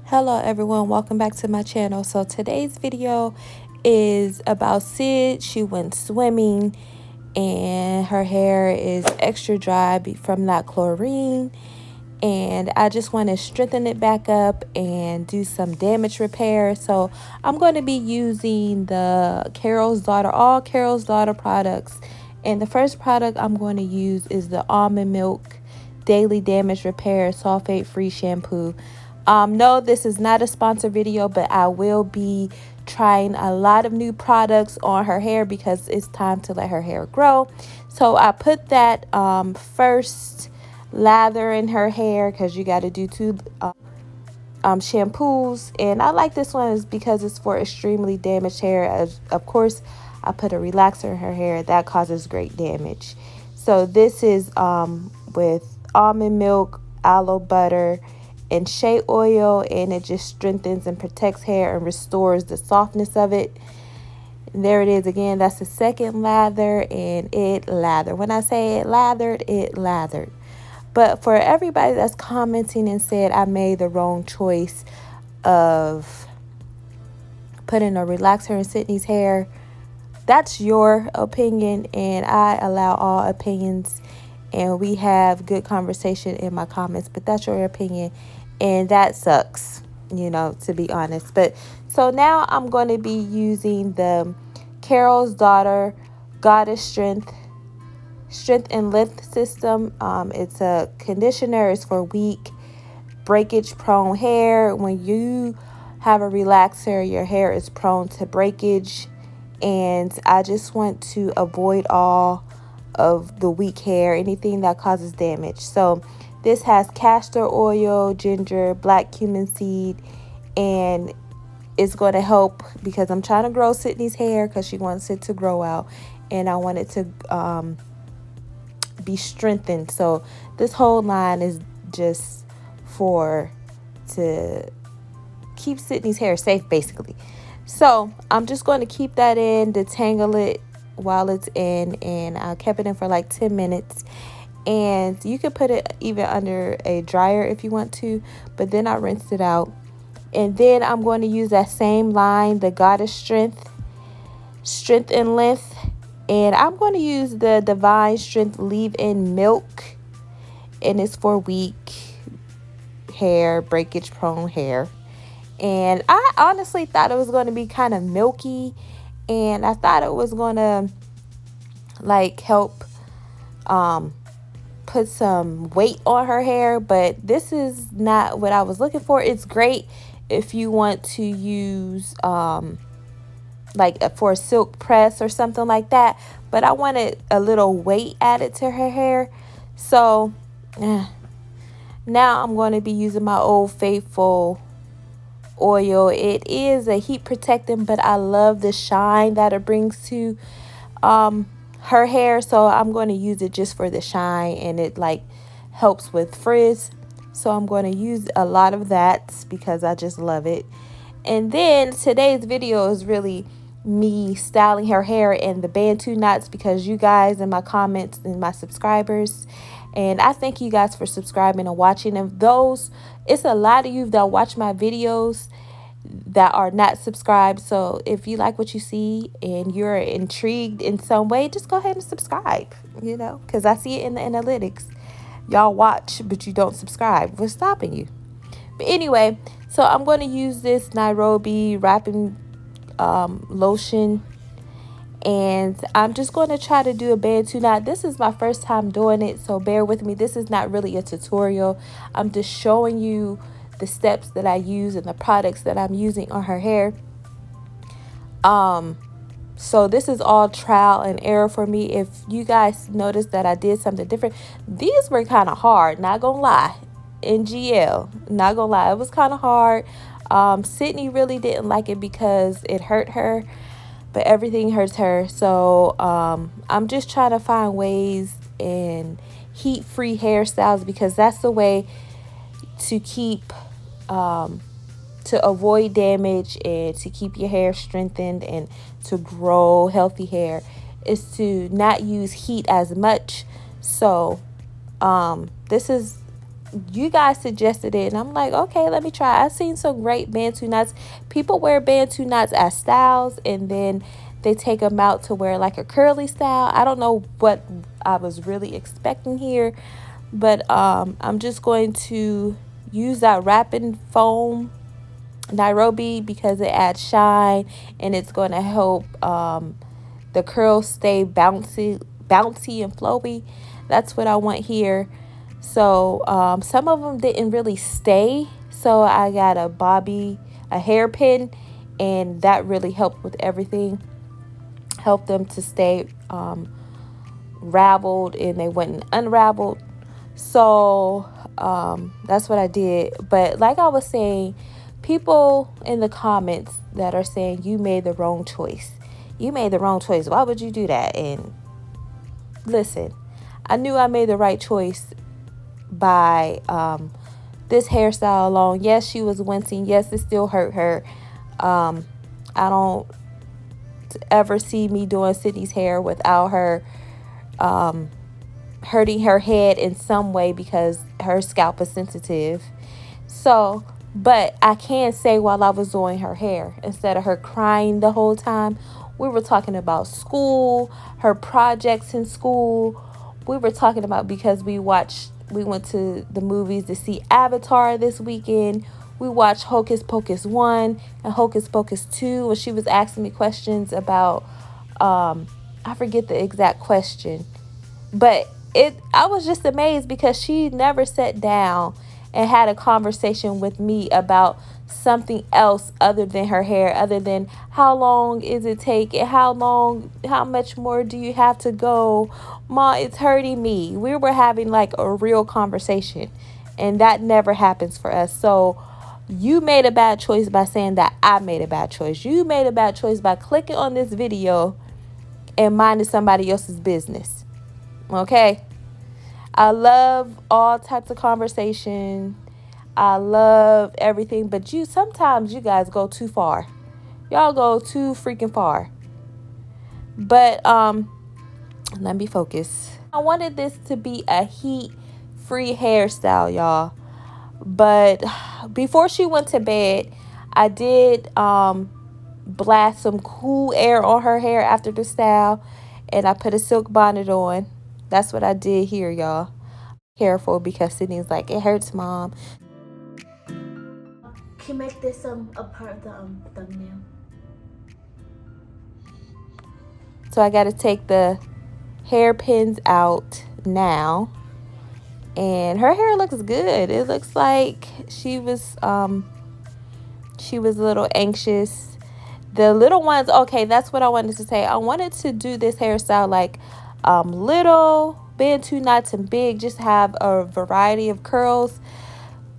Hello everyone, welcome back to my channel. So today's video is about Sid. She went swimming and her hair is extra dry from that chlorine, and I just want to strengthen it back up and do some damage repair. So I'm going to be using the Carol's Daughter, all Carol's Daughter products, and the first product I'm going to use is the almond milk daily damage repair sulfate free shampoo. No, this is not a sponsor video, but I will be trying a lot of new products on her hair because it's time to let her hair grow. So I put that first lather in her hair because you got to do two shampoos, and I like this one is because it's for extremely damaged hair. As of course I put a relaxer in her hair that causes great damage. So this is with almond milk, aloe butter, and shea oil, and it just strengthens and protects hair and restores the softness of it. And there it is again. That's the second lather, and it lathered. When I say it lathered, it lathered. But for everybody that's commenting and said I made the wrong choice of putting a relaxer in Sydney's hair, that's your opinion, and I allow all opinions, and we have good conversation in my comments, but that's your opinion, and that sucks, to be honest. But so now I'm going to be using the Carol's Daughter Goddess Strength and Lift System. It's a conditioner. It's for weak, breakage prone hair. When you have a relaxer, your hair is prone to breakage, and I just want to avoid all of the weak hair, anything that causes damage. So this has castor oil, ginger, black cumin seed, and it's going to help because I'm trying to grow Sydney's hair because she wants it to grow out, and I want it to be strengthened. So this whole line is just to keep Sydney's hair safe, basically. So I'm just going to keep that in, detangle it while it's in, and I kept it in for like 10 minutes. And you could put it even under a dryer if you want to, but then I rinsed it out. And then I'm going to use that same line, the Goddess Strength and Length, and I'm going to use the Divine Strength leave-in milk, and it's for weak hair, breakage prone hair. And I honestly thought it was going to be kind of milky, and I thought it was going to like help put some weight on her hair, but this is not what I was looking for. It's great if you want to use like for a silk press or something like that, but I wanted a little weight added to her hair. So now I'm going to be using my Old Faithful oil. It is a heat protectant, but I love the shine that it brings to her hair, so I'm going to use it just for the shine, and it like helps with frizz. So I'm going to use a lot of that because I just love it. And then today's video is really me styling her hair in the Bantu knots because you guys in my comments and my subscribers, and I thank you guys for subscribing and watching. And those, it's a lot of you that watch my videos that are not subscribed. So if you like what you see and you're intrigued in some way, just go ahead and subscribe, because I see it in the analytics. Y'all watch, but you don't subscribe. What's stopping you? But anyway, so I'm going to use this Nairobi wrapping lotion, and I'm just going to try to do a Bantu knot. This is my first time doing it, so bear with me. This is not really a tutorial. I'm just showing you the steps that I use and the products that I'm using on her hair. So this is all trial and error for me. If you guys noticed that I did something different, these were kind of hard, not gonna lie. NGL, not gonna lie, it was kind of hard. Sydney really didn't like it because it hurt her, but everything hurts her. So I'm just trying to find ways and heat-free hairstyles because that's the way to keep to avoid damage and to keep your hair strengthened and to grow healthy hair, is to not use heat as much. So this is you guys suggested it, and I'm like, okay, let me try. I've seen some great Bantu knots. People wear Bantu knots as styles, and then they take them out to wear like a curly style. I don't know what I was really expecting here, but I'm just going to use that wrapping foam Nairobi because it adds shine, and it's going to help the curls stay bouncy and flowy. That's what I want here. So some of them didn't really stay, so I got a hairpin, and that really helped with everything. Helped them to stay raveled, and they wouldn't unraveled. So that's what I did. But like I was saying, people in the comments that are saying you made the wrong choice. You made the wrong choice. Why would you do that? And listen, I knew I made the right choice by this hairstyle alone. Yes, she was wincing. Yes, it still hurt her. I don't ever see me doing Sydney's hair without her hurting her head in some way because her scalp is sensitive. So, but I can say while I was doing her hair, instead of her crying the whole time, we were talking about school, her projects in school. We were talking about because we went to the movies to see Avatar this weekend. We watched Hocus Pocus 1 and Hocus Pocus 2, where she was asking me questions about, I forget the exact question. But I was just amazed because she never sat down and had a conversation with me about something else other than her hair, other than how long is it take, how much more do you have to go? Ma, it's hurting me. We were having like a real conversation, and that never happens for us. So you made a bad choice by saying that I made a bad choice. You made a bad choice by clicking on this video and minding somebody else's business. Okay? I love all types of conversation. I love everything, but sometimes you guys go too far. Y'all go too freaking far. But let me focus. I wanted this to be a heat-free hairstyle, y'all. But before she went to bed, I did blast some cool air on her hair after the style, and I put a silk bonnet on. That's what I did here, y'all. Careful because Sydney's like, it hurts, Mom. Can you make this a part of the thumbnail? So I got to take the hairpins out now, and her hair looks good. It looks like she was a little anxious. The little ones, okay, that's what I wanted to say. I wanted to do this hairstyle like little Bantu knots and big, just have a variety of curls.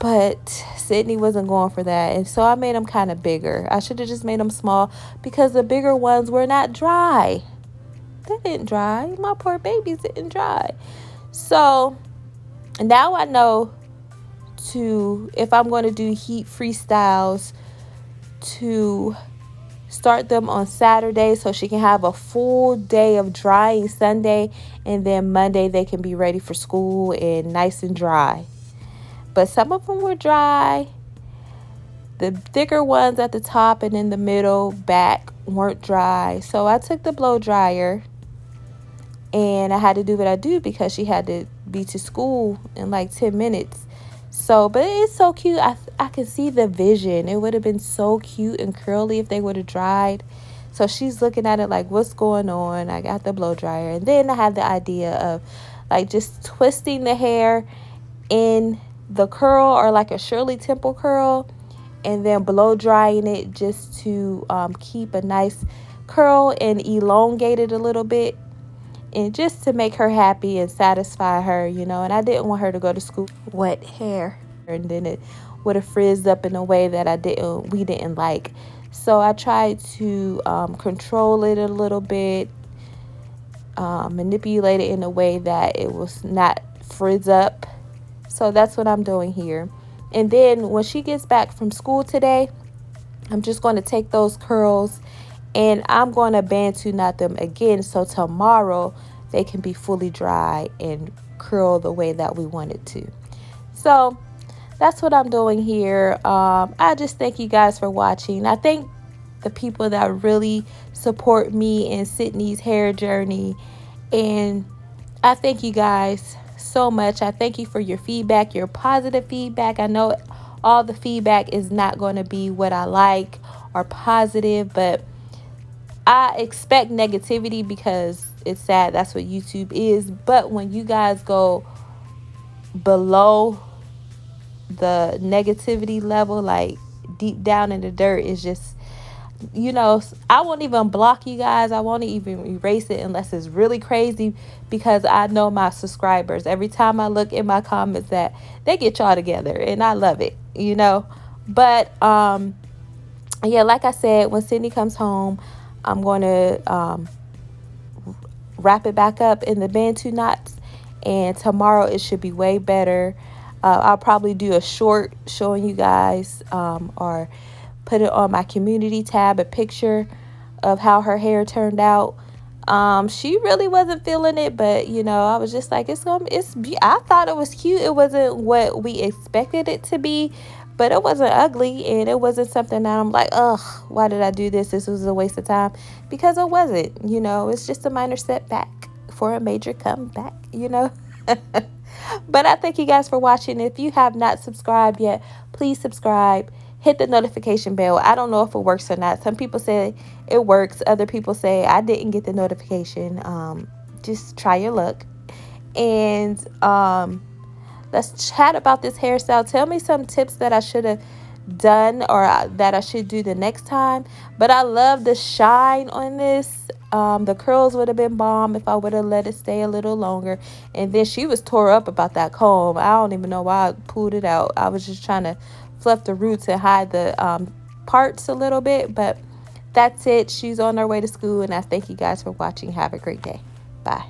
But Sydney wasn't going for that, and so I made them kind of bigger. I should have just made them small because the bigger ones were not dry. They didn't dry. My poor babies didn't dry. So now I know if I'm going to do heat freestyles, to start them on Saturday so she can have a full day of drying Sunday, and then Monday they can be ready for school and nice and dry. But some of them were dry. The thicker ones at the top and in the middle back weren't dry. So I took the blow dryer, and I had to do what I do because she had to be to school in like 10 minutes. So, but it's so cute. I can see the vision. It would have been so cute and curly if they would have dried. So she's looking at it like, what's going on? I got the blow dryer. And then I had the idea of like just twisting the hair in the curl, or like a Shirley Temple curl, and then blow drying it just to keep a nice curl and elongate it a little bit, and just to make her happy and satisfy her, and I didn't want her to go to school wet hair, and then it would have frizzed up in a way that we didn't like. So I tried to control it a little bit, manipulate it in a way that it was not frizz up. So that's what I'm doing here. And then when she gets back from school today, I'm just going to take those curls and I'm going to Bantu knot them again, so tomorrow they can be fully dry and curl the way that we want it to. So that's what I'm doing here. I just thank you guys for watching. I thank the people that really support me in Sydney's hair journey. And I thank you guys so much. I thank you for your feedback, your positive feedback. I know all the feedback is not going to be what I like or positive, but I expect negativity because it's sad. That's what YouTube is. But when you guys go below the negativity level, like deep down in the dirt, is just, I won't even block you guys. I won't even erase it unless it's really crazy, because I know my subscribers. Every time I look in my comments, that they get y'all together, and I love it. But yeah, like I said, when Sydney comes home, I'm going to wrap it back up in the Bantu knots, and tomorrow it should be way better. I'll probably do a short showing you guys, or put it on my community tab, a picture of how her hair turned out. She really wasn't feeling it, but I was just like, I thought it was cute. It wasn't what we expected it to be, but it wasn't ugly, and it wasn't something that I'm like, ugh, why did I do this? This was a waste of time, because it wasn't. It's just a minor setback for a major comeback. But I thank you guys for watching. If you have not subscribed yet, please subscribe. Hit the notification bell. I don't know if it works or not. Some people say it works. Other people say I didn't get the notification. Just try your luck. And let's chat about this hairstyle. Tell me some tips that I should have done, or that I should do the next time. But I love the shine on this. The curls would have been bomb if I would have let it stay a little longer. And then she was tore up about that comb. I don't even know why I pulled it out. I was just trying to fluff the roots and hide the parts a little bit. But that's it. She's on her way to school, and I thank you guys for watching. Have a great day. Bye.